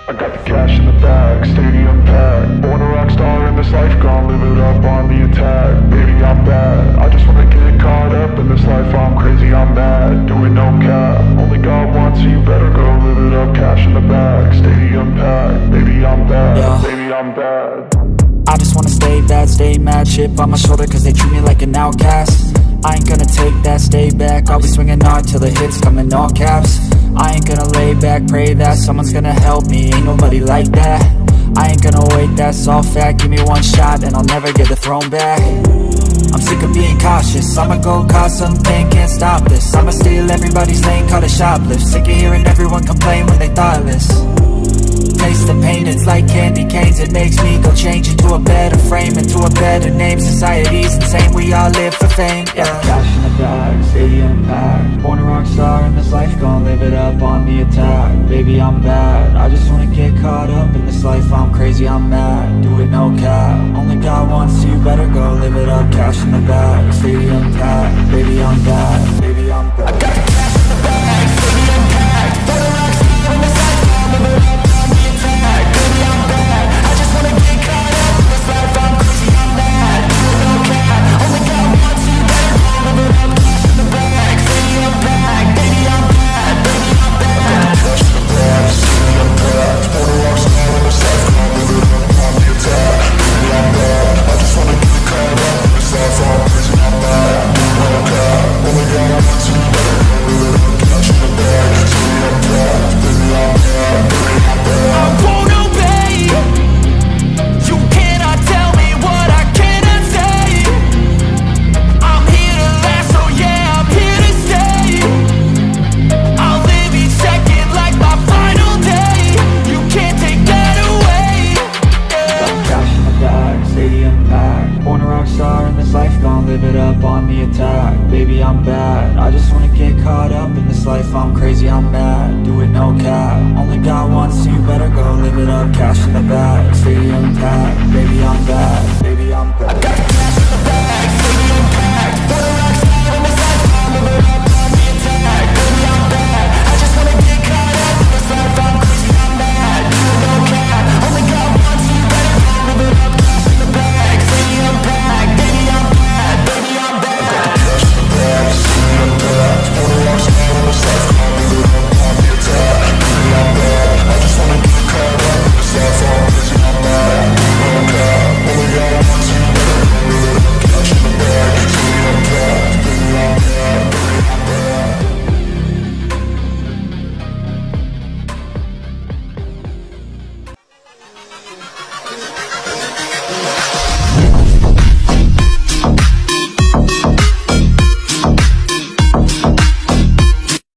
I got the cash in the bag, stadium packed. Born a rock star in this life, gon' live it up on the attack. Baby, I'm bad, I just wanna get caught up in this life. I'm crazy, I'm mad, doing no cap. Only God wants you, better go live it up. Cash in the bag, stadium packed. Baby, I'm bad, Yeah. baby, I'm bad. I just wanna stay bad, stay mad. Chip on my shoulder cause they treat me like an outcast. I ain't gonna take that, stay back. I'll be swinging hard till the hits come in all caps. I ain't gonna lay back, pray that someone's gonna help me. Ain't nobody like that. I ain't gonna wait, that's all fact. Give me one shot and I'll never get the throne back. I'm sick of being cautious, I'ma go cause something, can't stop this. I'ma steal everybody's lane, call it shoplift. Sick of hearing everyone complain when they thoughtless. Taste the pain, it's like candy canes. It makes me go change into a better frame, into a better name. Society's insane, we all live for fame, yeah. Cash in the bag, stadium packed. Born a rock star in this life, gon' live it up on the attack. Baby, I'm bad, I just wanna get caught up in this life. I'm crazy, I'm mad, do it no cap. Only God wants you, better go live it up. Cash in the bag, stadium packed. Baby, I'm bad, baby, I'm bad. I got the cash in the bag, stadium packed. Born a rock star in this life, gon' live it up. Baby, I'm bad, I just wanna get caught up in this life. I'm crazy, I'm mad, do it no cap. Only God wants you, better go live it up. Cash in the bag, city I'm back. Baby, I'm bad, baby, I'm bad. Cash in the bag, city I'm back. Born a rock star in this life, gon' live it up on the attack. Baby, I'm bad, I just wanna get caught up in this life. I'm crazy, I'm mad, do it no cap. Only God wants you, better go live it up. Cash in the bag, city I'm back. Baby, I'm bad, baby, I'm bad. I won't obey. You cannot tell me what I cannot say. I'm here to last, so yeah, I'm here to stay. I'll live each second like my final day. You can't take that away, yeah. Cash in the bag, stadium packed. Born a rock star in this life, gon' live it up on the attack. Baby, I'm bad, I just wanna get caught up in this life. I'm crazy, I'm mad, do it no cap. Only God wants you, better go live it up. Cash in the bag, stadium packed. Baby, I'm bad, baby, I'm bad.